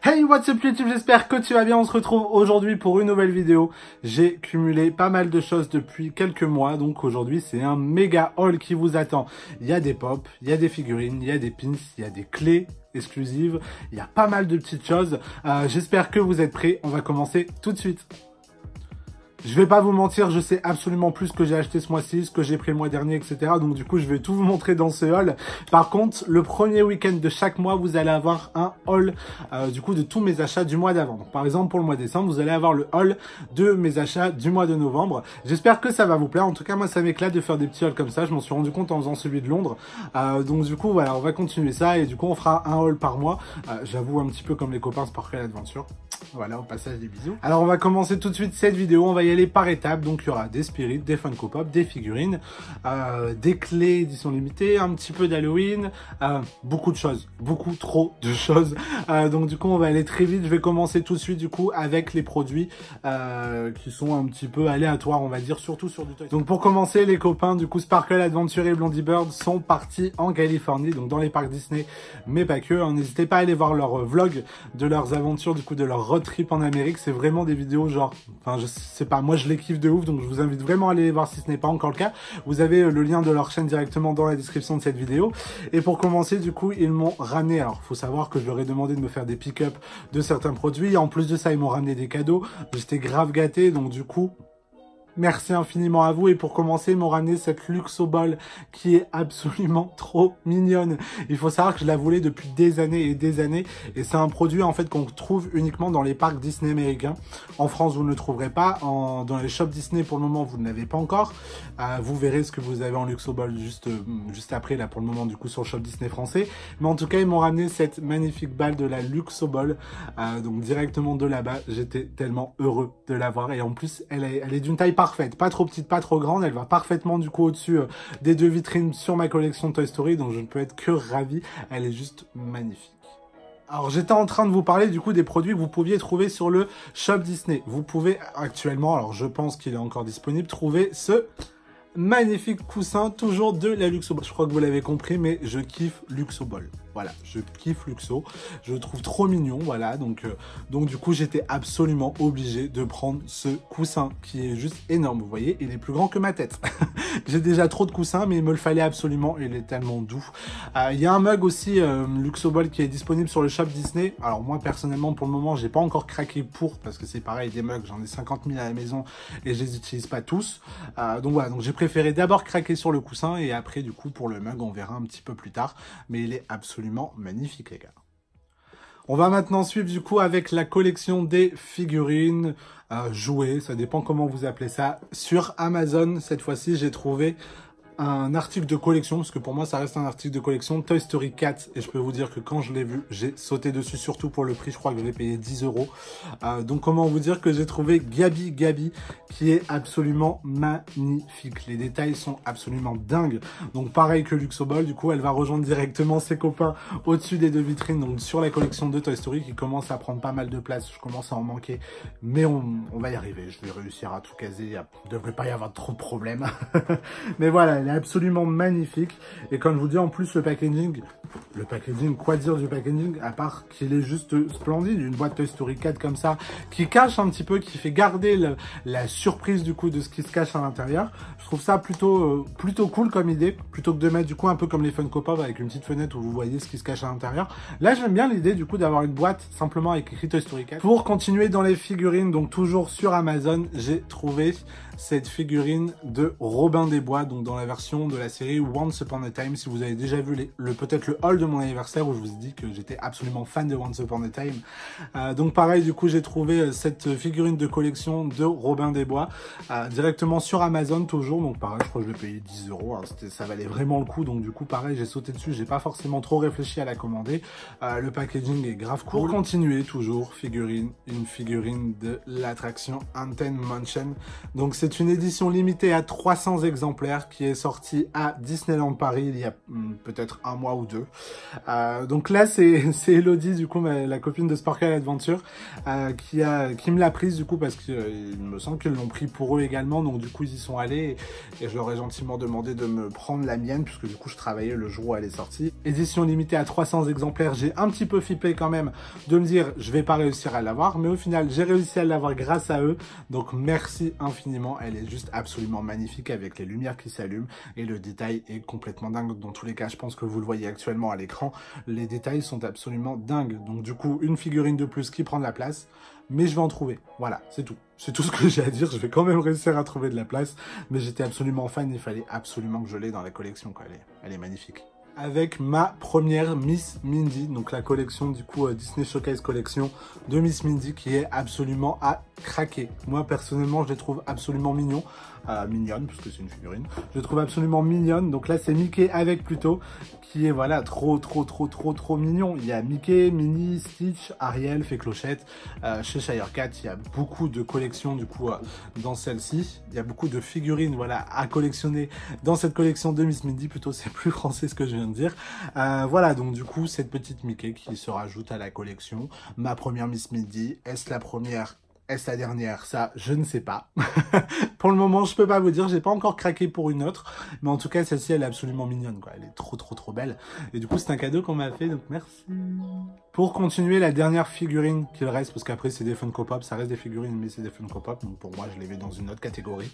Hey, what's up YouTube, j'espère que tu vas bien. On se retrouve aujourd'hui pour une nouvelle vidéo. J'ai cumulé pas mal de choses depuis quelques mois, donc aujourd'hui c'est un méga haul qui vous attend. Il y a des pops, il y a des figurines, il y a des pins, il y a des clés exclusives, il y a pas mal de petites choses. J'espère que vous êtes prêts, on va commencer tout de suite. Je vais pas vous mentir, je sais absolument plus ce que j'ai acheté ce mois-ci, ce que j'ai pris le mois dernier, etc. Donc du coup, je vais tout vous montrer dans ce haul. Par contre, le premier week-end de chaque mois, vous allez avoir un haul du coup de tous mes achats du mois d'avant. Donc par exemple, pour le mois de décembre, vous allez avoir le haul de mes achats du mois de novembre. J'espère que ça va vous plaire. En tout cas, moi, ça m'éclate de faire des petits hauls comme ça. Je m'en suis rendu compte en faisant celui de Londres. Donc du coup, voilà, on va continuer ça et du coup, on fera un haul par mois. J'avoue un petit peu comme les copains Sparkle Adventure. Voilà, au passage des bisous. Alors on va commencer tout de suite cette vidéo, on va y aller par étapes. Donc il y aura des spirits, des Funko Pop, des figurines, des clés édition limitée, un petit peu d'Halloween, beaucoup de choses, beaucoup trop de choses. Donc du coup on va aller très vite, je vais commencer tout de suite du coup avec les produits qui sont un petit peu aléatoires on va dire, surtout sur du toy. Donc pour commencer les copains du coup Sparkle Adventure et Blondie Bird sont partis en Californie, donc dans les parcs Disney, mais pas que. N'hésitez pas à aller voir leur vlog de leurs aventures, du coup de leur road trip en Amérique. C'est vraiment des vidéos genre, enfin je sais pas, moi je les kiffe de ouf, donc je vous invite vraiment à aller les voir si ce n'est pas encore le cas. Vous avez le lien de leur chaîne directement dans la description de cette vidéo. Et pour commencer du coup ils m'ont ramené, alors faut savoir que je leur ai demandé de me faire des pick-up de certains produits, en plus de ça ils m'ont ramené des cadeaux, j'étais grave gâté, donc du coup merci infiniment à vous. Et pour commencer, ils m'ont ramené cette Luxo Ball qui est absolument trop mignonne. Il faut savoir que je la voulais depuis des années et des années. Et c'est un produit en fait qu'on trouve uniquement dans les parcs Disney américains. En France, vous ne le trouverez pas. Dans les shops Disney, pour le moment, vous ne l'avez pas encore. Vous verrez ce que vous avez en Luxo Ball juste après, là, pour le moment, du coup, sur le shop Disney français. Mais en tout cas, ils m'ont ramené cette magnifique balle de la Luxo Ball. Donc, directement de là-bas. J'étais tellement heureux de l'avoir. Et en plus, elle est d'une taille parfaite, pas trop petite, pas trop grande, elle va parfaitement du coup au-dessus des deux vitrines sur ma collection Toy Story, donc je ne peux être que ravi, elle est juste magnifique. Alors j'étais en train de vous parler du coup des produits que vous pouviez trouver sur le shop Disney. Vous pouvez actuellement, alors je pense qu'il est encore disponible, trouver ce magnifique coussin toujours de la Luxo Ball. Je crois que vous l'avez compris, mais je kiffe Luxo Ball. Voilà, je kiffe Luxo, je le trouve trop mignon, voilà, donc du coup j'étais absolument obligé de prendre ce coussin qui est juste énorme, vous voyez, il est plus grand que ma tête. J'ai déjà trop de coussins, mais il me le fallait absolument, il est tellement doux. Il y a un mug aussi, Luxo Ball, qui est disponible sur le shop Disney. Alors moi personnellement pour le moment j'ai pas encore craqué pour, parce que c'est pareil, des mugs, j'en ai 50 000 à la maison et je les utilise pas tous. Donc voilà, donc j'ai préféré d'abord craquer sur le coussin et après du coup pour le mug on verra un petit peu plus tard, mais il est absolument magnifique les gars. On va maintenant suivre du coup avec la collection des figurines, jouets, ça dépend comment vous appelez ça. Sur Amazon, cette fois-ci, j'ai trouvé un article de collection, parce que pour moi ça reste un article de collection, Toy Story 4, et je peux vous dire que quand je l'ai vu, j'ai sauté dessus, surtout pour le prix, je crois que je l'ai payé 10 €. Donc comment vous dire que j'ai trouvé Gabi, qui est absolument magnifique. Les détails sont absolument dingues. Donc pareil que Luxo Ball, du coup elle va rejoindre directement ses copains au-dessus des deux vitrines, donc sur la collection de Toy Story qui commence à prendre pas mal de place, je commence à en manquer, mais on va y arriver, je vais réussir à tout caser, il ne devrait pas y avoir trop de problèmes. Mais voilà, elle est absolument magnifique. Et comme je vous dis, en plus, le packaging, quoi dire du packaging, à part qu'il est juste splendide. Une boîte Toy Story 4 comme ça, qui cache un petit peu, qui fait garder la surprise du coup de ce qui se cache à l'intérieur. Je trouve ça plutôt cool comme idée, plutôt que de mettre du coup un peu comme les Funko Pop avec une petite fenêtre où vous voyez ce qui se cache à l'intérieur. Là, j'aime bien l'idée du coup d'avoir une boîte simplement avec écrit Toy Story 4. Pour continuer dans les figurines, donc toujours sur Amazon, j'ai trouvé cette figurine de Robin des Bois, donc dans la version de la série Once Upon a Time. Si vous avez déjà vu peut-être le haul de mon anniversaire où je vous ai dit que j'étais absolument fan de Once Upon a Time. Donc pareil, du coup j'ai trouvé cette figurine de collection de Robin des Bois directement sur Amazon toujours. Donc pareil, je crois que je l'ai payé 10 €, hein, ça valait vraiment le coup. Donc du coup pareil, j'ai sauté dessus, j'ai pas forcément trop réfléchi à la commander. Le packaging est grave cool. Pour continuer, toujours une figurine de l'attraction Haunted Mansion. Donc c'est une édition limitée à 300 exemplaires qui est sorti à Disneyland Paris il y a peut-être un mois ou deux. Donc là, c'est Elodie, du coup, la copine de Sparkle Adventure, qui me l'a prise, du coup, parce qu'il me semble qu'ils l'ont pris pour eux également. Donc du coup, ils y sont allés et je leur ai gentiment demandé de me prendre la mienne, puisque du coup, je travaillais le jour où elle est sortie. Édition limitée à 300 exemplaires. J'ai un petit peu flippé quand même de me dire, je vais pas réussir à l'avoir, mais au final, j'ai réussi à l'avoir grâce à eux. Donc merci infiniment. Elle est juste absolument magnifique avec les lumières qui s'allument et le détail est complètement dingue. Dans tous les cas, je pense que vous le voyez actuellement à l'écran, les détails sont absolument dingues. Donc du coup, une figurine de plus qui prend de la place, mais je vais en trouver. Voilà, c'est tout. C'est tout ce que j'ai à dire. Je vais quand même réussir à trouver de la place, mais j'étais absolument fan. Il fallait absolument que je l'ai dans la collection, quoi. Elle est magnifique. Avec ma première Miss Mindy, donc la collection du coup Disney Showcase Collection de Miss Mindy, qui est absolument à craquer. Moi personnellement, je les trouve absolument mignons. Mignonne, puisque c'est une figurine. Je le trouve absolument mignonne. Donc là, c'est Mickey avec Pluto, qui est voilà trop mignon. Il y a Mickey, Minnie, Stitch, Ariel, Fée Clochette. Chez Shire Cat, il y a beaucoup de collections du coup dans celle-ci. Il y a beaucoup de figurines voilà à collectionner dans cette collection de Miss Mindy. Plutôt, c'est plus français ce que je viens de dire. Voilà, donc du coup, cette petite Mickey qui se rajoute à la collection. Ma première Miss Mindy. Est-ce la première? Est-ce la dernière? Ça, je ne sais pas. Pour le moment, je peux pas vous dire. J'ai pas encore craqué pour une autre. Mais en tout cas, celle-ci, elle est absolument mignonne, quoi. Elle est trop belle. Et du coup, c'est un cadeau qu'on m'a fait, donc merci. Pour continuer, la dernière figurine qu'il reste, parce qu'après, c'est des Funko Pop. Ça reste des figurines, mais c'est des Funko Pop. Donc pour moi, je les mets dans une autre catégorie.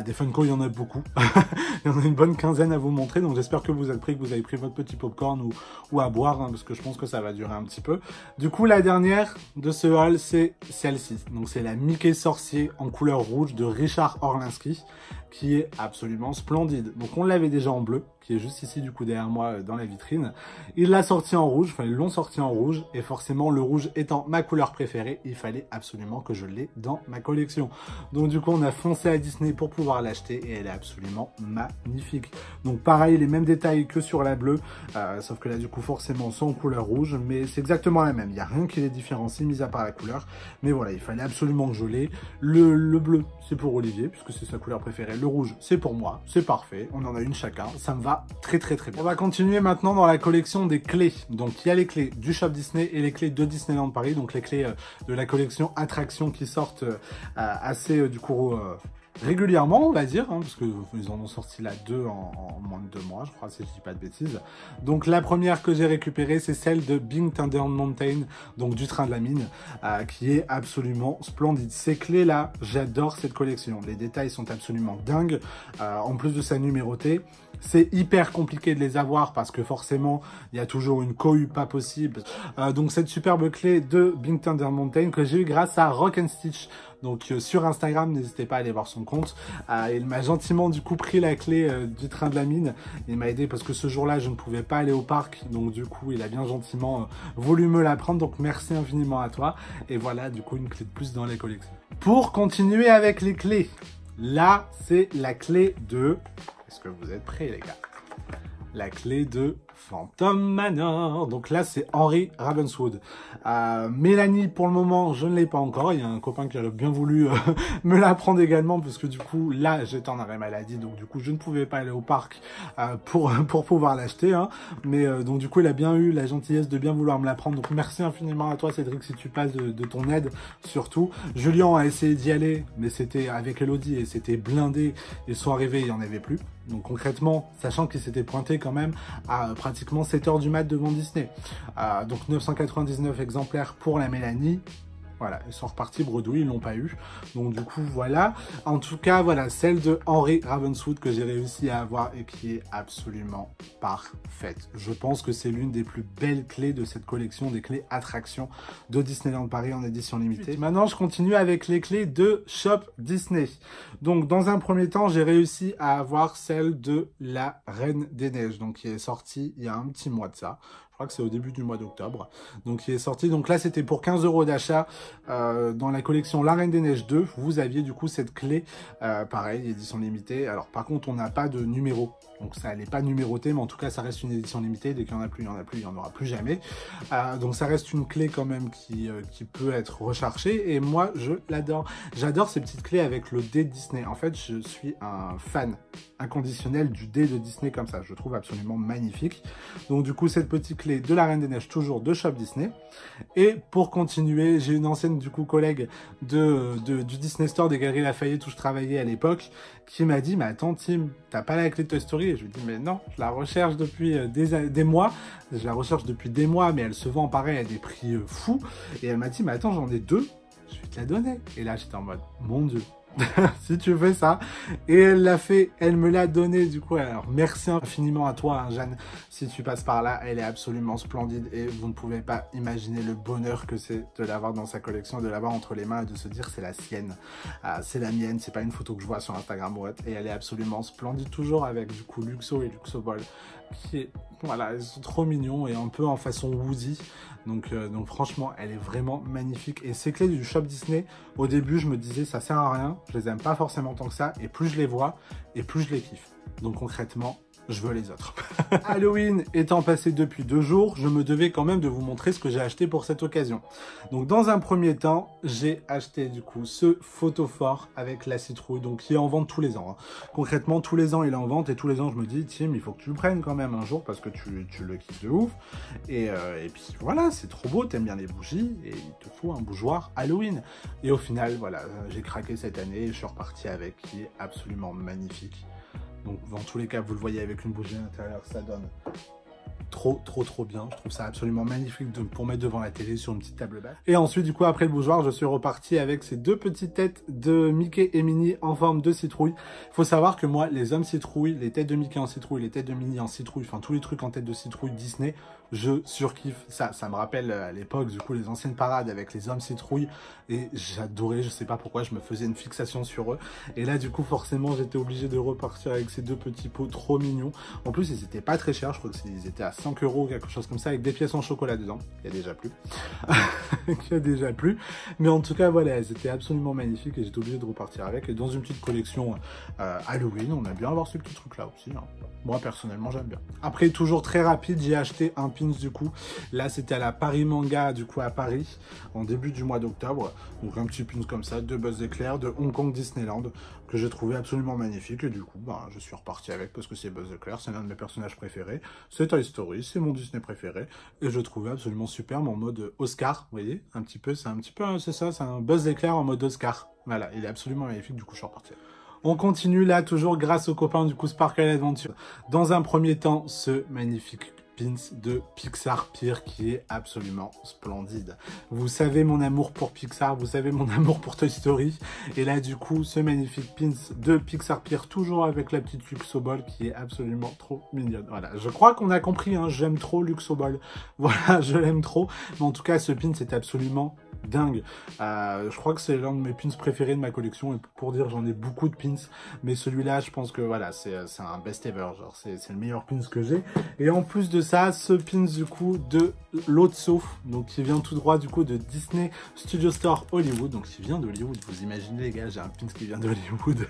Des Funko, il y en a beaucoup. Il y en a une bonne quinzaine à vous montrer. Donc j'espère que vous êtes prêts, que vous avez pris votre petit popcorn ou à boire, hein, parce que je pense que ça va durer un petit peu. Du coup, la dernière de ce haul, c'est celle-ci. Donc c'est la Mickey Sorcier en couleur rouge de Richard Orlinski, qui est absolument splendide. Donc on l'avait déjà en bleu, qui est juste ici du coup derrière moi dans la vitrine. Il l'a sorti en rouge, enfin ils l'ont sorti en rouge, et forcément le rouge étant ma couleur préférée, il fallait absolument que je l'ai dans ma collection. Donc du coup on a foncé à Disney pour pouvoir l'acheter, et elle est absolument magnifique. Donc pareil, les mêmes détails que sur la bleue, sauf que là du coup forcément sont en couleur rouge, mais c'est exactement la même, il n'y a rien qui les différencie, mis à part la couleur. Mais voilà, il fallait absolument que je l'ai. Le bleu, c'est pour Olivier, puisque c'est sa couleur préférée. Le rouge, c'est pour moi, c'est parfait, on en a une chacun, ça me va très bien. On va continuer maintenant dans la collection des clés. Donc il y a les clés du shop Disney et les clés de Disneyland Paris, donc les clés de la collection attractions qui sortent assez du coup régulièrement, on va dire, hein, parce qu'ils en ont sorti là 2 en moins de 2 mois, je crois, si je dis pas de bêtises. Donc la première que j'ai récupérée, c'est celle de Big Thunder Mountain, donc du train de la mine, qui est absolument splendide. Ces clés-là, j'adore cette collection. Les détails sont absolument dingues, en plus de sa numérotée. C'est hyper compliqué de les avoir parce que forcément, il y a toujours une cohue pas possible. Donc cette superbe clé de Big Thunder Mountain que j'ai eu grâce à Rock and Stitch. Donc sur Instagram, n'hésitez pas à aller voir son compte. Il m'a gentiment du coup pris la clé du train de la mine. Il m'a aidé parce que ce jour-là, je ne pouvais pas aller au parc. Donc du coup, il a bien gentiment voulu me la prendre. Donc merci infiniment à toi. Et voilà, du coup, une clé de plus dans les collections. Pour continuer avec les clés, là, c'est la clé de... Est-ce que vous êtes prêts, les gars? La clé de Phantom Manor. Donc là, c'est Henry Ravenswood. Mélanie, pour le moment, je ne l'ai pas encore. Il y a un copain qui aurait bien voulu me la prendre également, parce que du coup, là, j'étais en arrêt maladie. Donc du coup, je ne pouvais pas aller au parc pour pouvoir l'acheter. Hein. Mais donc du coup, il a bien eu la gentillesse de bien vouloir me la prendre. Donc merci infiniment à toi, Cédric, si tu passes de ton aide, surtout. Julien a essayé d'y aller, mais c'était avec Elodie et c'était blindé. Ils sont arrivés, il n'y en avait plus. Donc concrètement, sachant qu'il s'était pointé quand même à pratiquement 7 h du mat devant Disney. Donc 999 exemplaires pour la Mélanie. Voilà, ils sont repartis bredouilles, ils l'ont pas eu. Donc du coup, voilà. En tout cas, voilà, celle de Henry Ravenswood que j'ai réussi à avoir et qui est absolument parfaite. Je pense que c'est l'une des plus belles clés de cette collection, des clés attractions de Disneyland Paris en édition limitée. Maintenant, je continue avec les clés de Shop Disney. Donc, dans un premier temps, j'ai réussi à avoir celle de la Reine des Neiges, donc qui est sortie il y a un petit mois de ça. crois que c'est au début du mois d'octobre. Donc il est sorti. Donc là c'était pour 15 € d'achat dans la collection La Reine des Neiges 2. Vous aviez du coup cette clé, pareil, édition limitée. Alors par contre on n'a pas de numéro. Donc ça n'est pas numéroté, mais en tout cas ça reste une édition limitée. Dès qu'il n'y en a plus, il n'y en a plus, il n'y en aura plus jamais. Donc ça reste une clé quand même qui peut être recherchée. Et moi je l'adore. J'adore ces petites clés avec le dé de Disney. En fait je suis un fan inconditionnel du dé de Disney comme ça. Je trouve absolument magnifique. Donc du coup cette petite clé de La Reine des Neiges, toujours de Shop Disney. Et pour continuer, j'ai une ancienne du coup collègue du Disney Store des Galeries Lafayette où je travaillais à l'époque qui m'a dit mais attends Tim, t'as pas la clé de Toy Story? Et je lui dis mais non, je la recherche depuis des mois. Je la recherche depuis des mois, mais elle se vend pareil à des prix fous. Et elle m'a dit mais attends, j'en ai deux, je vais te la donner. Et là j'étais en mode mon Dieu. Si tu fais ça. Et elle l'a fait, elle me l'a donné du coup. Alors merci infiniment à toi hein, Jeanne, si tu passes par là, elle est absolument splendide et vous ne pouvez pas imaginer le bonheur que c'est de l'avoir dans sa collection, de l'avoir entre les mains et de se dire c'est la sienne, c'est la mienne, c'est pas une photo que je vois sur Instagram ou autre. Et elle est absolument splendide, toujours avec du coup Luxo et Luxoball qui est, voilà, ils sont trop mignons et un peu en façon Woody. Donc franchement, elle est vraiment magnifique. Et ces clés du Shop Disney, au début, je me disais, ça sert à rien. Je les aime pas forcément tant que ça. Et plus je les vois, et plus je les kiffe. Donc concrètement, je veux les autres. Halloween étant passé depuis 2 jours, je me devais quand même de vous montrer ce que j'ai acheté pour cette occasion. Donc dans un premier temps, j'ai acheté du coup ce photophore avec la citrouille, donc qui est en vente tous les ans. Hein. Concrètement, tous les ans il est en vente et tous les ans je me dis, Tim, il faut que tu le prennes quand même un jour parce que tu le kiffes de ouf. Et puis voilà, c'est trop beau, t'aimes bien les bougies et il te faut un bougeoir Halloween. Et au final, voilà, j'ai craqué cette année et je suis reparti avec, qui est absolument magnifique. Donc dans tous les cas, vous le voyez avec une bougie à l'intérieur, ça donne trop bien. Je trouve ça absolument magnifique pour mettre devant la télé sur une petite table basse. Et ensuite, du coup, après le bougeoir, je suis reparti avec ces deux petites têtes de Mickey et Minnie en forme de citrouille. Il faut savoir que moi, les hommes citrouilles, les têtes de Mickey en citrouille, les têtes de Minnie en citrouille, enfin tous les trucs en tête de citrouille Disney, je surkiffe ça. Ça me rappelle à l'époque, du coup, les anciennes parades avec les hommes citrouilles. Et j'adorais, je sais pas pourquoi, je me faisais une fixation sur eux. Et là, du coup, forcément, j'étais obligé de repartir avec ces deux petits pots trop mignons. En plus, ils étaient pas très chers, je crois qu'ils étaient à 5 € quelque chose comme ça, avec des pièces en chocolat dedans. Il y a déjà plus. Il y a déjà plus. Mais en tout cas, voilà, elles étaient absolument magnifiques et j'étais obligé de repartir avec. Et dans une petite collection Halloween, on a bien avoir ce petit truc-là aussi. Hein. Moi, personnellement, j'aime bien. Après, toujours très rapide, j'ai acheté un pins du coup. Là, c'était à la Paris Manga, du coup, à Paris, en début du mois d'octobre. Donc, un petit pins comme ça, de Buzz Éclair, de Hong Kong Disneyland, que j'ai trouvé absolument magnifique. Et du coup, bah, je suis reparti avec parce que c'est Buzz Éclair, c'est l'un de mes personnages préférés. C'est Toy Story, c'est mon Disney préféré. Et je trouvais absolument superbe en mode Oscar, vous voyez, un petit peu, c'est ça, c'est un Buzz Éclair en mode Oscar. Voilà, il est absolument magnifique, du coup, je suis reparti. On continue là, toujours grâce aux copains du coup Sparkle Adventure. Dans un premier temps, ce magnifique pins de Pixar Pier qui est absolument splendide. Vous savez mon amour pour Pixar, vous savez mon amour pour Toy Story. Et là du coup, ce magnifique pins de Pixar Pier, toujours avec la petite Luxoball qui est absolument trop mignonne. Voilà, je crois qu'on a compris, hein, j'aime trop Luxoball. Voilà, je l'aime trop. Mais en tout cas, ce pins est absolument dingue. Je crois que c'est l'un de mes pins préférés de ma collection et pour dire j'en ai beaucoup de pins, mais celui-là je pense que voilà, c'est un best ever, genre c'est le meilleur pins que j'ai. Et en plus de ça, ce pins du coup de Lotso, donc qui vient tout droit du coup de Disney Studio Store Hollywood, donc qui vient d'Hollywood, vous imaginez les gars, j'ai un pins qui vient d'Hollywood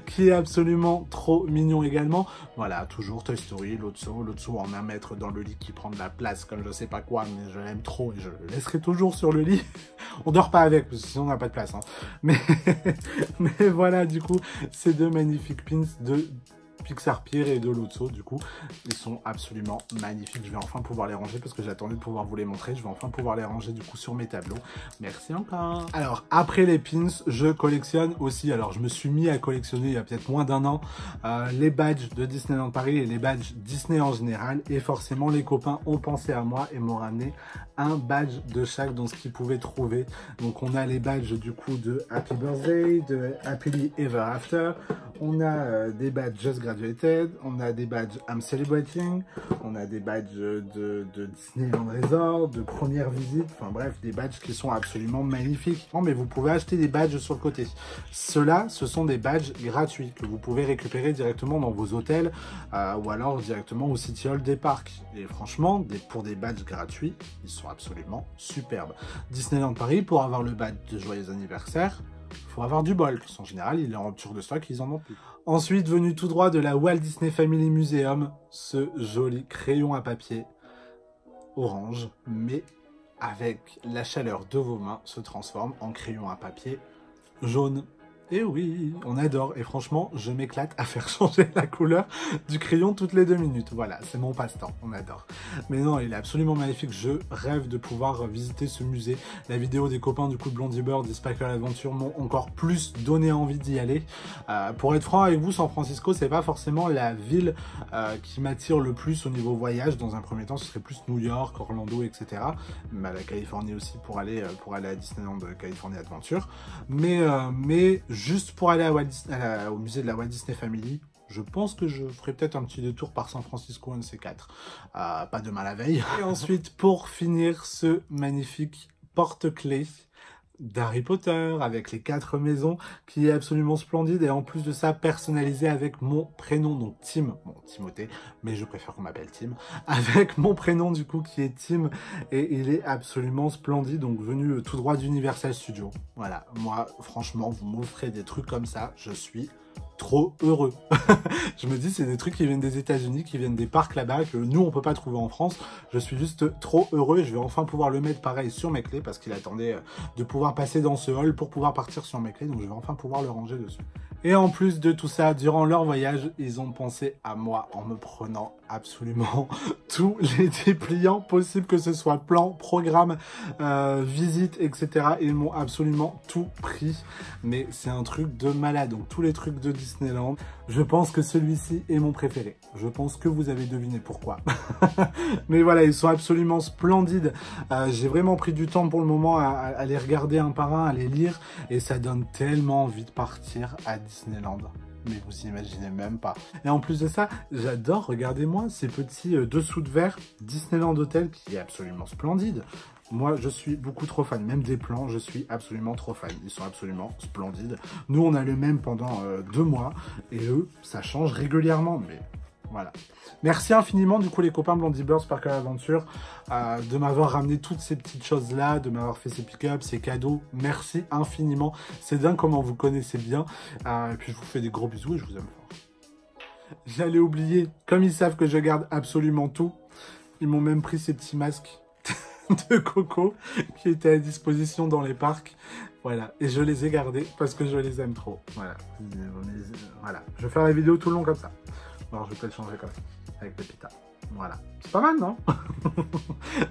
qui est absolument trop mignon également. Voilà, toujours Toy Story, Lotso en 1 mètre dans le lit qui prend de la place comme je sais pas quoi, mais je l'aime trop et je le laisserai toujours sur le lit. On dort pas avec, parce que sinon on n'a pas de place. Hein. Mais voilà, du coup, ces deux magnifiques pins de Pixar Pier et de Lotso, du coup, ils sont absolument magnifiques. Je vais enfin pouvoir les ranger parce que j'attendais de pouvoir vous les montrer. Je vais enfin pouvoir les ranger du coup sur mes tableaux. Merci encore. Alors, après les pins, je collectionne aussi. Alors, je me suis mis à collectionner il y a peut-être moins d'1 an les badges de Disneyland Paris et les badges Disney en général. Et forcément, les copains ont pensé à moi et m'ont ramené un badge de chaque dans ce qu'ils pouvaient trouver. Donc, on a les badges du coup de Happy Birthday, de Happily Ever After. On a des badges Just Grab Graduated, on a des badges I'm Celebrating, on a des badges de Disneyland Resort, de première visite, enfin bref, des badges qui sont absolument magnifiques. Non, mais vous pouvez acheter des badges sur le côté. Ceux-là, ce sont des badges gratuits que vous pouvez récupérer directement dans vos hôtels ou alors directement au City Hall des parcs. Et franchement, pour des badges gratuits, ils sont absolument superbes. Disneyland Paris, pour avoir le badge de joyeux anniversaire, il faut avoir du bol, parce qu'en général, il est en rupture de stock, ils en ont plus. Ensuite, venu tout droit de la Walt Disney Family Museum, ce joli crayon à papier orange, mais avec la chaleur de vos mains, se transforme en crayon à papier jaune. Et oui, on adore. Et franchement, je m'éclate à faire changer la couleur du crayon toutes les 2 minutes. Voilà, c'est mon passe-temps, on adore. Mais non, il est absolument magnifique. Je rêve de pouvoir visiter ce musée. La vidéo des copains du coup de Blondie Bird et Sparkle Adventure m'ont encore plus donné envie d'y aller. Pour être franc avec vous, San Francisco, c'est pas forcément la ville qui m'attire le plus au niveau voyage. Dans un premier temps, ce serait plus New York, Orlando, etc. Mais la Californie aussi pour aller à Disneyland California Adventure. Mais juste pour aller au musée de la Walt Disney Family, je pense que je ferai peut-être un petit détour par San Francisco, un de ces 4. Pas demain la veille. Et ensuite, pour finir, ce magnifique porte-clés d'Harry Potter avec les 4 maisons qui est absolument splendide et en plus de ça personnalisé avec mon prénom, donc Tim, bon Timothée, mais je préfère qu'on m'appelle Tim, avec mon prénom du coup qui est Tim et il est absolument splendide, donc venu tout droit d'Universal Studios. Voilà, moi franchement vous m'offrez des trucs comme ça, je suis trop heureux. Je me dis c'est des trucs qui viennent des États-Unis, qui viennent des parcs là-bas que nous on peut pas trouver en France. Je suis juste trop heureux et je vais enfin pouvoir le mettre pareil sur mes clés parce qu'il attendait de pouvoir passer dans ce hall pour pouvoir partir sur mes clés, donc je vais enfin pouvoir le ranger dessus. Et en plus de tout ça, durant leur voyage, ils ont pensé à moi en me prenant absolument tous les dépliants possibles, que ce soit plan, programme, visite, etc. Ils m'ont absolument tout pris. Mais c'est un truc de malade. Donc tous les trucs de Disneyland, je pense que celui-ci est mon préféré. Je pense que vous avez deviné pourquoi. Mais voilà, ils sont absolument splendides. J'ai vraiment pris du temps pour le moment à les regarder un par un, à les lire. Et ça donne tellement envie de partir à Disneyland. Mais vous imaginez même pas. Et en plus de ça, j'adore, regardez-moi, ces petits dessous de verre Disneyland Hotel qui est absolument splendide. Moi, je suis beaucoup trop fan. Même des plans, je suis absolument trop fan. Ils sont absolument splendides. Nous, on a le même pendant 2 mois. Et eux, ça change régulièrement. Mais voilà. Merci infiniment, du coup, les copains Blondie Bird, Sparkle Adventure, de m'avoir ramené toutes ces petites choses-là, de m'avoir fait ces pick-ups, ces cadeaux. Merci infiniment. C'est dingue comment vous connaissez bien. Et puis, je vous fais des gros bisous et je vous aime fort. J'allais oublier, comme ils savent que je garde absolument tout, ils m'ont même pris ces petits masques de Coco qui étaient à disposition dans les parcs. Voilà, et je les ai gardés parce que je les aime trop. Voilà, voilà. Je vais faire la vidéo tout le long comme ça. Alors, je vais peut-être changer comme ça, avec Pépita. Voilà. C'est pas mal, non?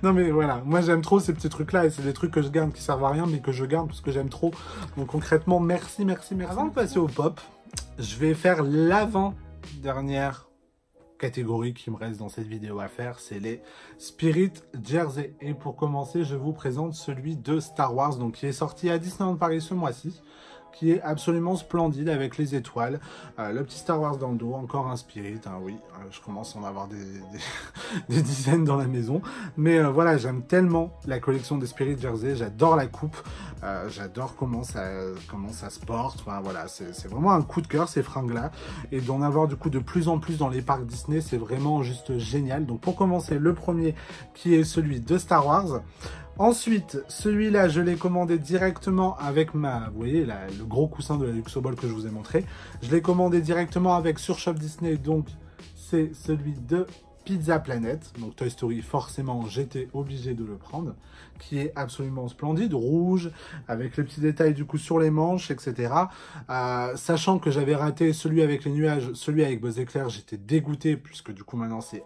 Non, mais voilà. Moi, j'aime trop ces petits trucs-là. Et c'est des trucs que je garde qui servent à rien, mais que je garde parce que j'aime trop. Donc, concrètement, merci, merci, merci. Avant de passer au pop, je vais faire l'avant-dernière catégorie qui me reste dans cette vidéo à faire. C'est les Spirit Jersey. Et pour commencer, je vous présente celui de Star Wars, donc qui est sorti à Disneyland Paris ce mois-ci, qui est absolument splendide avec les étoiles, le petit Star Wars dans le dos, encore un Spirit, hein, oui, je commence à en avoir des dizaines dans la maison, mais voilà, j'aime tellement la collection des Spirit Jersey, j'adore la coupe, j'adore comment ça se porte, enfin voilà, c'est vraiment un coup de cœur ces fringues-là, et d'en avoir du coup de plus en plus dans les parcs Disney, c'est vraiment juste génial. Donc pour commencer, le premier qui est celui de Star Wars. Ensuite, celui-là, je l'ai commandé directement avec vous voyez, le gros coussin de la Luxoball que je vous ai montré. Je l'ai commandé directement avec sur Shop Disney, donc c'est celui de Pizza Planet. Donc Toy Story, forcément, j'étais obligé de le prendre, qui est absolument splendide, rouge, avec les petits détails du coup sur les manches, etc. Sachant que j'avais raté celui avec les nuages, celui avec Buzz Éclair, j'étais dégoûté, puisque du coup maintenant c'est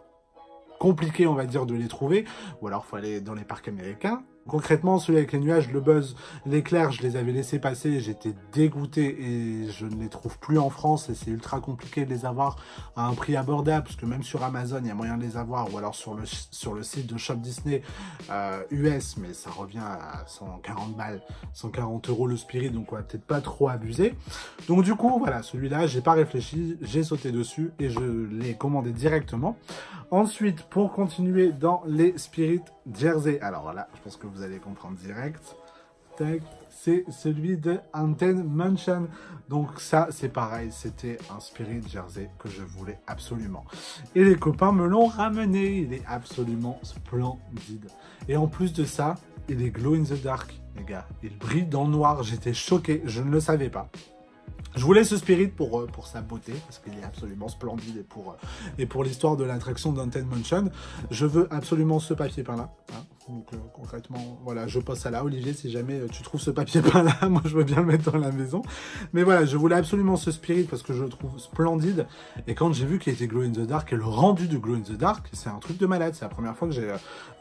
compliqué, on va dire, de les trouver, ou alors il faut aller dans les parcs américains, Concrètement, celui avec les nuages, le buzz, l'éclair, je les avais laissés passer, j'étais dégoûté et je ne les trouve plus en France et c'est ultra compliqué de les avoir à un prix abordable parce que même sur Amazon, il y a moyen de les avoir ou alors sur le site de Shop Disney US, mais ça revient à 140 balles, 140 € le Spirit, donc on va peut-être pas trop abuser. Donc du coup, voilà, celui-là, j'ai pas réfléchi, j'ai sauté dessus et je l'ai commandé directement. Ensuite, pour continuer dans les Spirit Jersey, alors voilà, je pense que vous allez comprendre direct. Tac, c'est celui de Haunted Mansion. Donc ça, c'est pareil, c'était un Spirit Jersey que je voulais absolument. Et les copains me l'ont ramené, il est absolument splendide. Et en plus de ça, il est glow in the dark, les gars. Il brille dans le noir, j'étais choqué, je ne le savais pas. Je voulais ce Spirit pour sa beauté, parce qu'il est absolument splendide, et pour l'histoire de l'attraction d'Haunted Mansion. Je veux absolument ce papier peint-là. Hein. Donc concrètement, voilà, je passe ça là. Olivier, si jamais tu trouves ce papier peint-là, moi je veux bien le mettre dans la maison. Mais voilà, je voulais absolument ce Spirit parce que je le trouve splendide. Et quand j'ai vu qu'il était Glow in the Dark, et le rendu de Glow in the Dark, c'est un truc de malade. C'est la première fois que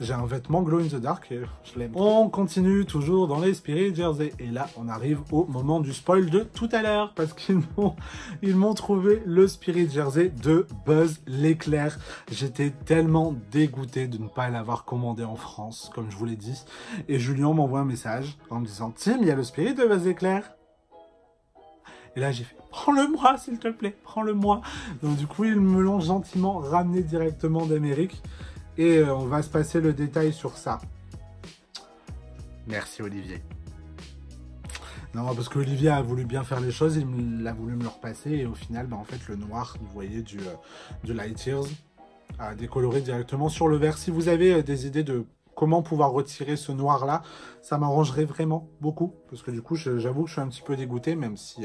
j'ai un vêtement Glow in the Dark, et je l'aime. On continue toujours dans les Spirit Jersey. Et là, on arrive au moment du spoil de tout à l'heure. Parce qu'ils m'ont trouvé le Spirit Jersey de Buzz l'éclair. J'étais tellement dégoûté de ne pas l'avoir commandé en France, comme je vous l'ai dit. Et Julien m'envoie un message en me disant « Tim, il y a le Spirit de Buzz l'éclair ?» Et là, j'ai fait « Prends-le-moi, s'il te plaît, prends-le-moi » Donc du coup, ils me l'ont gentiment ramené directement d'Amérique. Et on va se passer le détail sur ça. Merci Olivier. Non, parce que Olivier a voulu bien faire les choses, il a voulu me le repasser, et au final, bah, en fait, le noir, vous voyez, du Light Years, a décoloré directement sur le vert. Si vous avez des idées de comment pouvoir retirer ce noir-là, ça m'arrangerait vraiment beaucoup, parce que du coup, j'avoue que je suis un petit peu dégoûté, même si...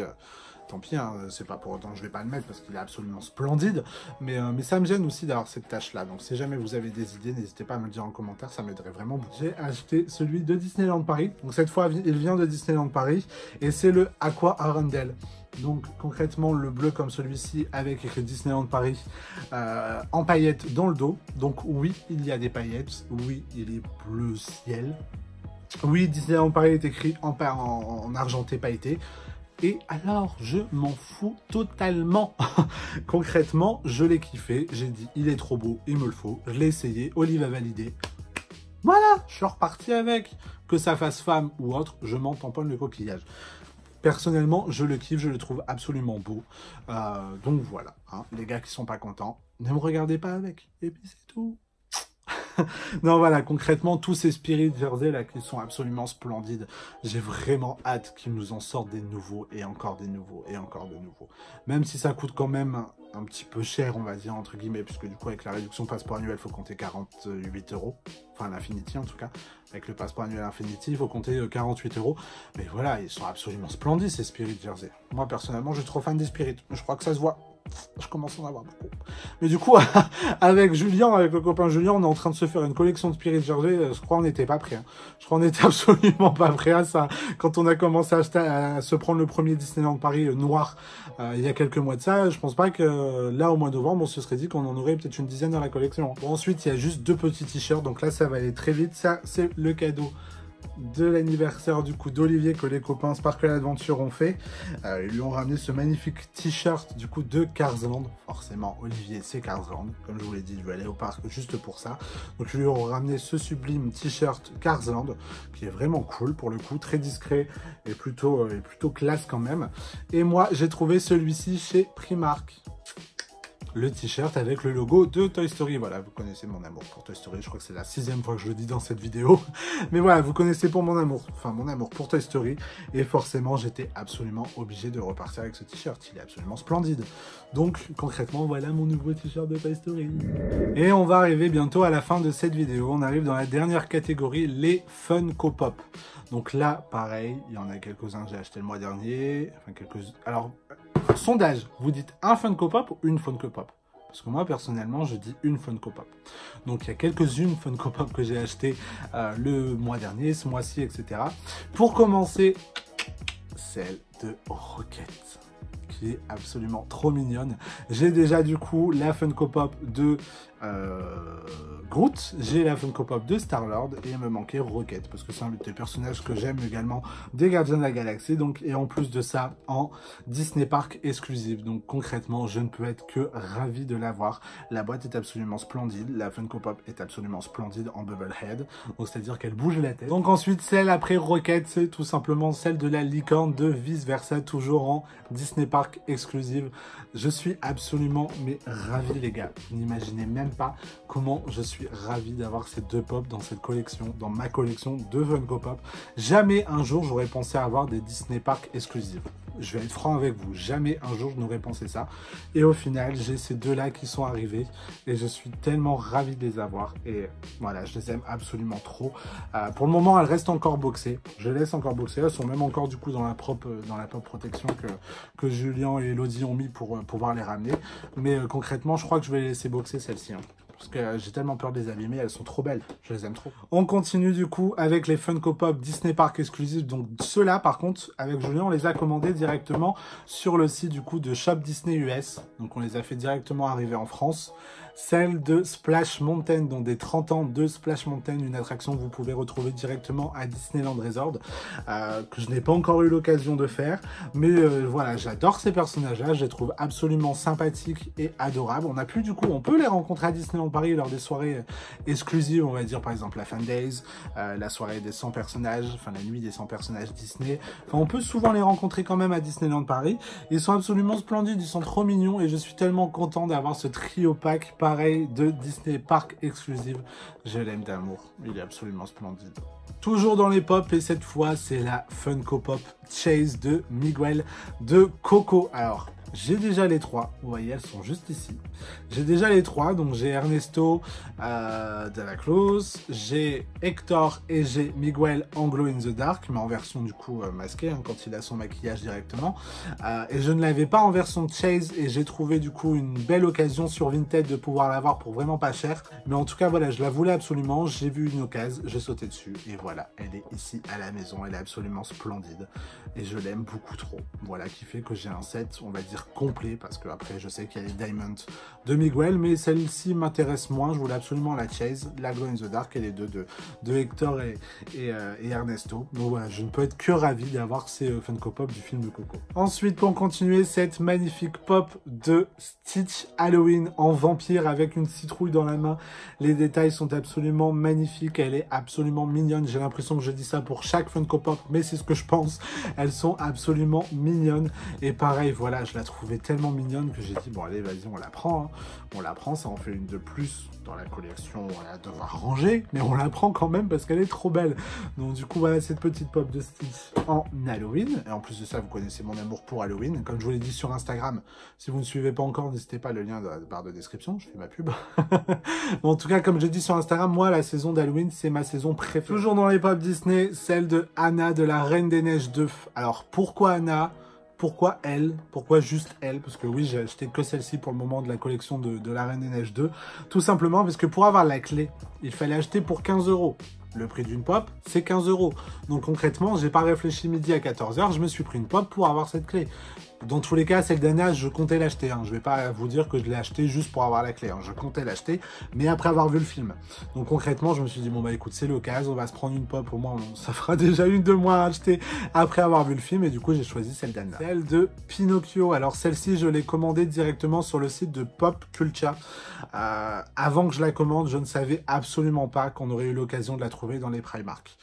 tant pis, hein, c'est pas pour autant que je vais pas le mettre parce qu'il est absolument splendide. Mais ça me gêne aussi d'avoir cette tâche-là. Donc si jamais vous avez des idées, n'hésitez pas à me le dire en commentaire, ça m'aiderait vraiment beaucoup. J'ai acheté celui de Disneyland Paris. Donc cette fois, il vient de Disneyland Paris. Et c'est le Aqua Arundel. Donc concrètement, le bleu comme celui-ci avec écrit Disneyland Paris en paillettes dans le dos. Donc oui, il y a des paillettes. Oui, il est bleu ciel. Oui, Disneyland Paris est écrit en argenté pailleté. Et alors, je m'en fous totalement. Concrètement, je l'ai kiffé. J'ai dit, il est trop beau, il me le faut. Je l'ai essayé, Olive a validé. Voilà, je suis reparti avec. Que ça fasse femme ou autre, je m'en tamponne le coquillage. Personnellement, je le kiffe, je le trouve absolument beau. Donc voilà, hein, les gars qui sont pas contents, ne me regardez pas avec. Et puis c'est tout. Non, voilà, concrètement, tous ces Spirit Jersey là qui sont absolument splendides, j'ai vraiment hâte qu'ils nous en sortent des nouveaux et encore des nouveaux et encore de nouveaux. Même si ça coûte quand même un petit peu cher, on va dire, entre guillemets, puisque du coup, avec la réduction passeport annuel, il faut compter 48 €. Enfin, l'Infinity en tout cas. Avec le passeport annuel Infinity, il faut compter 48 €. Mais voilà, ils sont absolument splendides ces Spirit Jersey. Moi, personnellement, je suis trop fan des Spirit. Je crois que ça se voit. Je commence à en avoir beaucoup. Mais du coup, avec Julien, avec le copain Julien, on est en train de se faire une collection de Spirit Jersey. Je crois qu'on n'était pas prêt. Hein. Je crois qu'on n'était absolument pas prêt à ça. Quand on a commencé à se prendre le premier Disneyland Paris noir il y a quelques mois de ça, je pense pas que là, au mois de novembre, on se serait dit qu'on en aurait peut-être une dizaine dans la collection. Bon, ensuite, il y a juste 2 petits t-shirts. Donc là, ça va aller très vite. Ça, c'est le cadeau de l'anniversaire du coup d'Olivier que les copains Sparkle Adventure ont fait. Ils lui ont ramené ce magnifique t-shirt du coup de Cars Land. Forcément, Olivier, c'est Cars Land. Comme je vous l'ai dit, il veut aller au parc juste pour ça. Donc ils lui ont ramené ce sublime t-shirt Cars Land qui est vraiment cool pour le coup, très discret et plutôt classe quand même. Et moi, j'ai trouvé celui-ci chez Primark. Le t-shirt avec le logo de Toy Story. Voilà, vous connaissez mon amour pour Toy Story. Je crois que c'est la 6e fois que je le dis dans cette vidéo. Mais voilà, vous connaissez pour mon amour pour Toy Story. Et forcément, j'étais absolument obligé de repartir avec ce t-shirt. Il est absolument splendide. Donc, concrètement, voilà mon nouveau t-shirt de Toy Story. Et on va arriver bientôt à la fin de cette vidéo. On arrive dans la dernière catégorie, les Funko Pop. Donc là, pareil, il y en a quelques-uns que j'ai acheté le mois dernier. Enfin, alors, sondage, vous dites un Funko Pop ou une Funko Pop? Parce que moi, personnellement, je dis une Funko Pop. Donc, il y a quelques-unes Funko Pop que j'ai achetées le mois dernier, ce mois-ci, etc. Pour commencer, celle de Rocket, qui est absolument trop mignonne. J'ai déjà, du coup, la Funko Pop de Groot, j'ai la Funko Pop de Star-Lord et il me manquait Rocket parce que c'est un des personnages que j'aime également des Gardiens de la Galaxie, donc, et en plus de ça en Disney Park exclusive. Donc concrètement je ne peux être que ravi de l'avoir. La boîte est absolument splendide, la Funko Pop est absolument splendide en bubble head, donc c'est à dire qu'elle bouge la tête. Donc ensuite celle après Rocket, c'est tout simplement celle de la licorne de Vice Versa, toujours en Disney Park exclusive. Je suis absolument mais ravi les gars, vous n'imaginez même pas comment je suis ravi d'avoir ces deux pops dans cette collection, dans ma collection de Funko Pop. Jamais un jour j'aurais pensé avoir des Disney Park exclusives. Je vais être franc avec vous, jamais un jour je n'aurais pensé ça. Et au final, j'ai ces deux-là qui sont arrivés et je suis tellement ravi de les avoir. Et voilà, je les aime absolument trop. Pour le moment, elles restent encore boxées. Je les laisse encore boxées. Elles sont même encore du coup dans la pop protection que Julien et Elodie ont mis pour pouvoir les ramener. Mais concrètement, je crois que je vais les laisser boxer celles-ci. Hein. Parce que j'ai tellement peur de les abîmer, elles sont trop belles, je les aime trop. On continue du coup avec les Funko Pop Disney Park exclusifs, donc ceux-là par contre, avec Julien, on les a commandés directement sur le site du coup de Shop Disney US, donc on les a fait directement arriver en France. Celle de Splash Mountain, donc des 30 ans de Splash Mountain, une attraction que vous pouvez retrouver directement à Disneyland Resort, que je n'ai pas encore eu l'occasion de faire, mais voilà, j'adore ces personnages-là, je les trouve absolument sympathiques et adorables. On a pu du coup, on peut les rencontrer à Disneyland Paris lors des soirées exclusives, on va dire par exemple la Fan Days, la soirée des 100 personnages, enfin la nuit des 100 personnages Disney. Enfin, on peut souvent les rencontrer quand même à Disneyland Paris. Ils sont absolument splendides, ils sont trop mignons et je suis tellement content d'avoir ce trio pack pareil de Disney Park exclusive. Je l'aime d'amour, il est absolument splendide. Toujours dans les pop et cette fois c'est la Funko Pop Chase de Miguel de Coco. Alors j'ai déjà les trois, vous voyez elles sont juste ici. J'ai déjà les trois, donc j'ai Ernesto de la Claus, j'ai Hector et j'ai Miguel en Glow in the Dark, mais en version du coup masquée, hein, quand il a son maquillage directement. Et je ne l'avais pas en version Chase et j'ai trouvé du coup une belle occasion sur Vinted de pouvoir l'avoir pour vraiment pas cher. Mais en tout cas voilà, je la voulais absolument, j'ai vu une occasion, j'ai sauté dessus et voilà, elle est ici à la maison, elle est absolument splendide et je l'aime beaucoup trop. Voilà qui fait que j'ai un set, on va dire complet, parce que après je sais qu'il y a les Diamonds de Miguel, mais celle-ci m'intéresse moins. Je voulais absolument la Chase, la Glow in the Dark et les deux de Hector et Ernesto. Donc voilà, je ne peux être que ravi d'avoir ces Funko Pop du film de Coco. Ensuite, pour continuer, cette magnifique pop de Stitch Halloween en vampire avec une citrouille dans la main. Les détails sont absolument magnifiques, elle est absolument mignonne. J'ai l'impression que je dis ça pour chaque Funko Pop, mais c'est ce que je pense. Elles sont absolument mignonnes et pareil, voilà, je la trouvais tellement mignonne que j'ai dit bon allez vas-y on la prend, hein. On la prend, ça en fait une de plus dans la collection, on va devoir ranger, mais on la prend quand même parce qu'elle est trop belle. Donc du coup voilà cette petite pop de Stitch en Halloween, et en plus de ça vous connaissez mon amour pour Halloween, comme je vous l'ai dit sur Instagram, si vous ne suivez pas encore n'hésitez pas, le lien dans la barre de description, je fais ma pub. En tout cas comme j'ai dit sur Instagram, moi la saison d'Halloween c'est ma saison préférée. Toujours dans les pop Disney, celle de Anna de la Reine des Neiges 2. Alors pourquoi Anna ? Pourquoi elle? Pourquoi juste elle? Parce que oui, j'ai acheté que celle-ci pour le moment de la collection de la Reine des Neiges 2. Tout simplement parce que pour avoir la clé, il fallait acheter pour 15 €. Le prix d'une pop, c'est 15 €. Donc concrètement, j'ai pas réfléchi midi à 14 h, je me suis pris une pop pour avoir cette clé. Dans tous les cas, celle d'Anna, je comptais l'acheter. Hein. Je vais pas vous dire que je l'ai acheté juste pour avoir la clé. Hein. Je comptais l'acheter, mais après avoir vu le film. Donc concrètement, je me suis dit, bon bah écoute, c'est l'occasion, on va se prendre une pop. Au moins, ça fera déjà une de moins à acheter après avoir vu le film. Et du coup, j'ai choisi celle d'Anna. Celle de Pinocchio. Alors celle-ci, je l'ai commandée directement sur le site de Pop Culture. Avant que je la commande, je ne savais absolument pas qu'on aurait eu l'occasion de la trouver dans les Primark.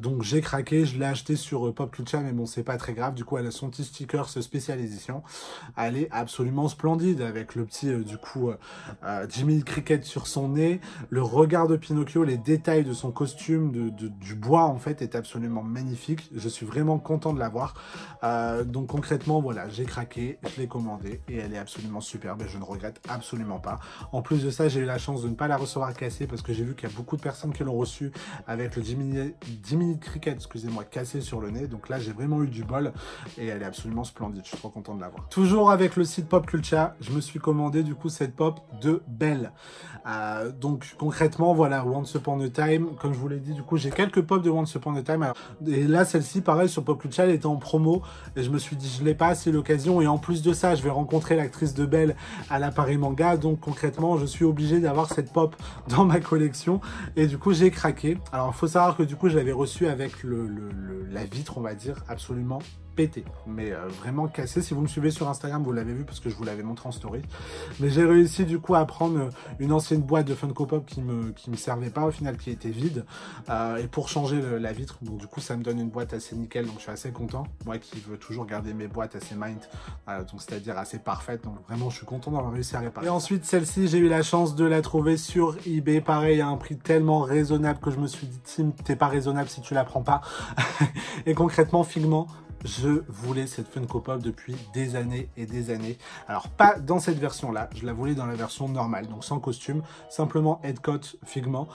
Donc j'ai craqué, je l'ai acheté sur Pop Culture, mais bon c'est pas très grave, du coup elle a son petit sticker spécial édition, elle est absolument splendide avec le petit du coup Jimmy Cricket sur son nez, le regard de Pinocchio, les détails de son costume, du bois en fait est absolument magnifique, je suis vraiment content de l'avoir. Donc concrètement voilà, j'ai craqué, je l'ai commandé et elle est absolument superbe et je ne regrette absolument pas. En plus de ça, j'ai eu la chance de ne pas la recevoir cassée parce que j'ai vu qu'il y a beaucoup de personnes qui l'ont reçue avec le Jimmy Jiminy Cricket, excusez-moi, cassée sur le nez. Donc là, j'ai vraiment eu du bol et elle est absolument splendide. Je suis trop content de l'avoir. Toujours avec le site Pop Culture, je me suis commandé du coup cette pop de Belle. Donc concrètement, voilà, Once Upon a Time, comme je vous l'ai dit, du coup, j'ai quelques pop de Once Upon a Time. Alors, et là, celle-ci, pareil, sur Pop Culture, elle était en promo et je me suis dit, je l'ai pas, c'est l'occasion. Et en plus de ça, je vais rencontrer l'actrice de Belle à la Paris Manga. Donc concrètement, je suis obligé d'avoir cette pop dans ma collection. Et du coup, j'ai craqué. Alors, il faut savoir que du coup, je l'avais reçu avec la vitre, on va dire, absolument pété, mais vraiment cassé. Si vous me suivez sur Instagram, vous l'avez vu parce que je vous l'avais montré en story. Mais j'ai réussi du coup à prendre une ancienne boîte de Funko Pop qui me servait pas au final, qui était vide, et pour changer la vitre. Donc du coup, ça me donne une boîte assez nickel, donc je suis assez content. Moi qui veux toujours garder mes boîtes assez mind, donc c'est-à-dire assez parfaites. Donc vraiment, je suis content d'avoir réussi à réparer. Et ensuite, celle-ci, j'ai eu la chance de la trouver sur eBay, pareil, à un prix tellement raisonnable que je me suis dit, Tim, t'es pas raisonnable si tu la prends pas. Et concrètement, Figment, je voulais cette Funko Pop depuis des années et des années. Alors, pas dans cette version-là. Je la voulais dans la version normale, donc sans costume. Simplement headcoat Figment.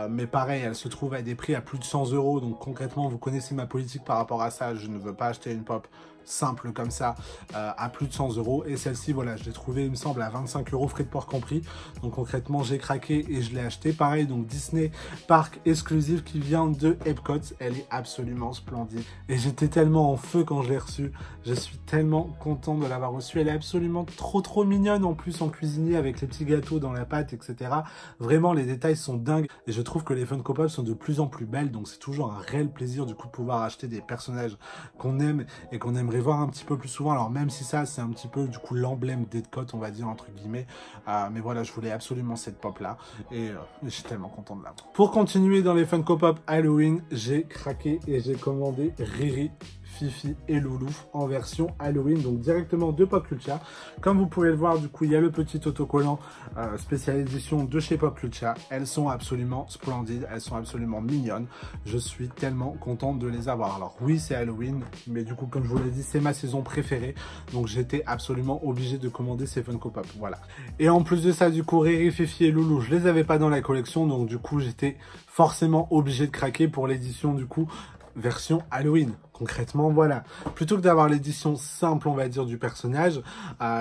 Mais pareil, elle se trouve à des prix à plus de 100 €. Donc concrètement, vous connaissez ma politique par rapport à ça. Je ne veux pas acheter une pop simple comme ça à plus de 100 €. Et celle-ci, voilà, je l'ai trouvée, il me semble, à 25 €, frais de port compris. Donc concrètement, j'ai craqué et je l'ai acheté. Pareil, donc Disney Park exclusive qui vient de Epcot. Elle est absolument splendide. Et j'étais tellement en feu quand je l'ai reçue. Je suis tellement content de l'avoir reçue. Elle est absolument trop mignonne en plus en cuisinier avec les petits gâteaux dans la pâte, etc. Vraiment, les détails sont dingues. Et je trouve que les Funko Pop sont de plus en plus belles. Donc c'est toujours un réel plaisir du coup de pouvoir acheter des personnages qu'on aime et qu'on aimerait voir un petit peu plus souvent. Alors même si ça c'est un petit peu du coup l'emblème d'Epcot, on va dire entre guillemets, mais voilà, je voulais absolument cette pop là et je suis tellement content de l'avoir. Pour continuer dans les Funko Pop Halloween, j'ai craqué et j'ai commandé Riri, Fifi et Loulou en version Halloween, donc directement de Pop Culture. Comme vous pouvez le voir, du coup, il y a le petit autocollant spécial édition de chez Pop Culture. Elles sont absolument splendides, elles sont absolument mignonnes. Je suis tellement content de les avoir. Alors oui, c'est Halloween, mais du coup, comme je vous l'ai dit, c'est ma saison préférée. Donc j'étais absolument obligé de commander ces Funko Pop. Voilà. Et en plus de ça, du coup, Riri, Fifi et Loulou, je les avais pas dans la collection, donc du coup, j'étais forcément obligé de craquer pour l'édition, du coup, version Halloween. Concrètement, voilà. Plutôt que d'avoir l'édition simple, on va dire, du personnage,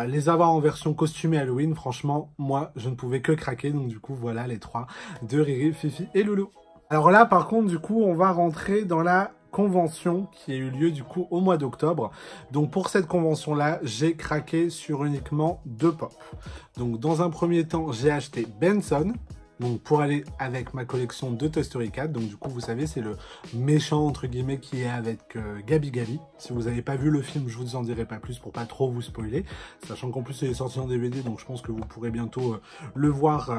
les avoir en version costumée Halloween, franchement, moi, je ne pouvais que craquer. Donc, du coup, voilà les trois de Riri, Fifi et Loulou. Alors là, par contre, du coup, on va rentrer dans la convention qui a eu lieu, du coup, au mois d'octobre. Donc, pour cette convention-là, j'ai craqué sur uniquement 2 pop. Donc, dans un premier temps, j'ai acheté Benson. Donc pour aller avec ma collection de Toy Story 4, donc du coup vous savez c'est le méchant entre guillemets qui est avec Gabi Gabi. Si vous n'avez pas vu le film, je vous en dirai pas plus pour pas trop vous spoiler, sachant qu'en plus il est sorti en DVD, donc je pense que vous pourrez bientôt le voir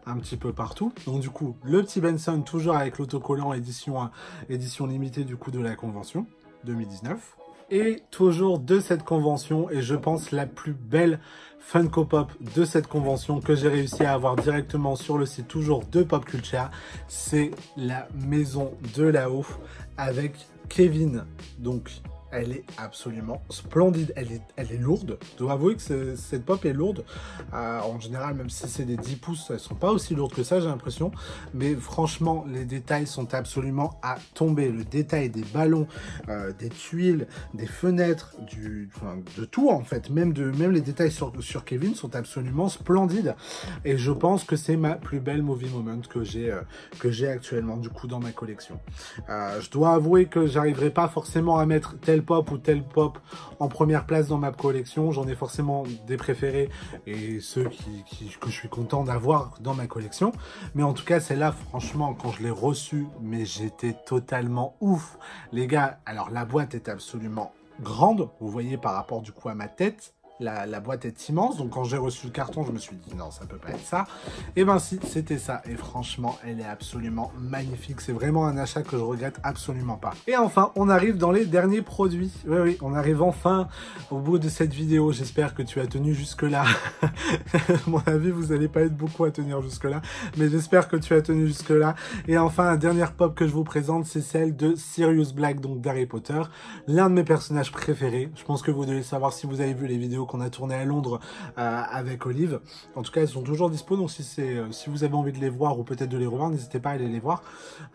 un petit peu partout. Donc du coup le petit Benson toujours avec l'autocollant édition limitée du coup de la convention 2019. Et toujours de cette convention, et je pense la plus belle Funko Pop de cette convention que j'ai réussi à avoir directement sur le site toujours de Pop Culture, c'est la maison de là-haut avec Kevin. Donc elle est absolument splendide, elle est lourde. Je dois avouer que cette pop est lourde. En général, même si c'est des 10 pouces, elles sont pas aussi lourdes que ça, j'ai l'impression. Mais franchement, les détails sont absolument à tomber. Le détail des ballons, des tuiles, des fenêtres, de tout en fait. Même les détails sur Kevin sont absolument splendides. Et je pense que c'est ma plus belle movie moment que j'ai actuellement du coup dans ma collection. Je dois avouer que j'arriverai pas forcément à mettre telle pop ou telle pop en première place dans ma collection. J'en ai forcément des préférés et ceux que je suis content d'avoir dans ma collection. Mais en tout cas, celle-là, franchement, quand je l'ai reçue, mais j'étais totalement ouf. Les gars, alors la boîte est absolument grande. Vous voyez par rapport du coup à ma tête. La boîte est immense, donc quand j'ai reçu le carton, je me suis dit non, ça peut pas être ça. Et ben si, c'était ça. Et franchement, elle est absolument magnifique. C'est vraiment un achat que je regrette absolument pas. Et enfin, on arrive dans les derniers produits. Oui, on arrive enfin au bout de cette vidéo. J'espère que tu as tenu jusque-là. À mon avis, vous n'allez pas être beaucoup à tenir jusque-là, mais j'espère que tu as tenu jusque-là. Et enfin, la dernière pop que je vous présente, c'est celle de Sirius Black, donc d'Harry Potter. L'un de mes personnages préférés. Je pense que vous devez savoir si vous avez vu les vidéos qu'on a tourné à Londres avec Olive. En tout cas, elles sont toujours dispo, donc si vous avez envie de les voir ou peut-être de les revoir, n'hésitez pas à aller les voir.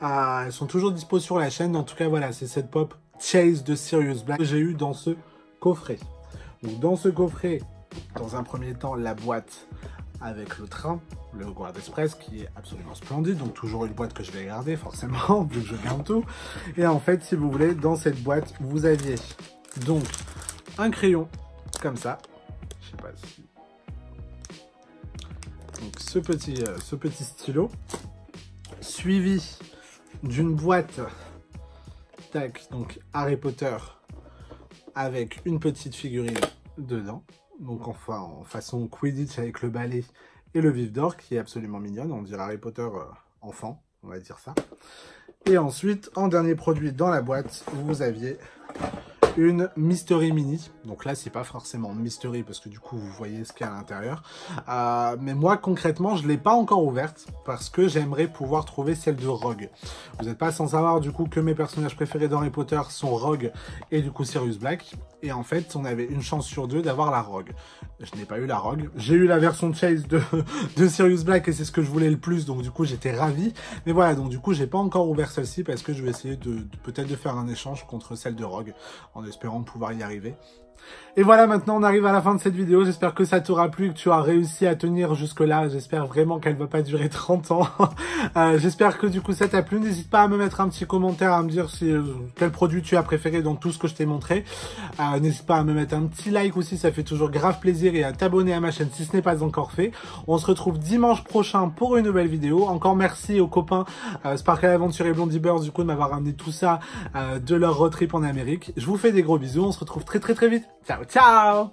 Elles sont toujours dispo sur la chaîne. En tout cas, voilà, c'est cette pop Chase de Sirius Black que j'ai eu dans ce coffret. Donc dans ce coffret, dans un premier temps, la boîte avec le train, le Guard Express, qui est absolument splendide, donc toujours une boîte que je vais garder forcément, vu que je garde tout. Et en fait, si vous voulez, dans cette boîte, vous aviez donc un crayon, comme ça, je sais pas si... Donc ce petit stylo, suivi d'une boîte, tac, donc Harry Potter, avec une petite figurine dedans. Donc enfin en façon Quidditch avec le balai et le vif d'or qui est absolument mignonne. On dirait Harry Potter enfant, on va dire ça. Et ensuite, en dernier produit dans la boîte, vous aviez une Mystery Mini. Donc là, c'est pas forcément Mystery parce que du coup, vous voyez ce qu'il y a à l'intérieur. Mais moi, concrètement, je l'ai pas encore ouverte parce que j'aimerais pouvoir trouver celle de Rogue. Vous n'êtes pas sans savoir du coup que mes personnages préférés d'Harry Potter sont Rogue et du coup Sirius Black. Et en fait, on avait une chance sur deux d'avoir la Rogue. Je n'ai pas eu la Rogue. J'ai eu la version Chase de Sirius Black et c'est ce que je voulais le plus. Donc du coup, j'étais ravi. Mais voilà, donc du coup, j'ai pas encore ouvert celle-ci parce que je vais essayer peut-être de faire un échange contre celle de Rogue en espérant pouvoir y arriver. Et voilà, maintenant on arrive à la fin de cette vidéo. J'espère que ça t'aura plu, que tu as réussi à tenir jusque là. J'espère vraiment qu'elle va pas durer 30 ans. J'espère que du coup ça t'a plu. N'hésite pas à me mettre un petit commentaire, à me dire quel produit tu as préféré dans tout ce que je t'ai montré. N'hésite pas à me mettre un petit like aussi, ça fait toujours grave plaisir, et à t'abonner à ma chaîne si ce n'est pas encore fait. On se retrouve dimanche prochain pour une nouvelle vidéo. Encore merci aux copains Sparkle Aventure et Blondie Birds du coup de m'avoir ramené tout ça de leur road trip en Amérique. Je vous fais des gros bisous, on se retrouve très vite. Ciao ciao.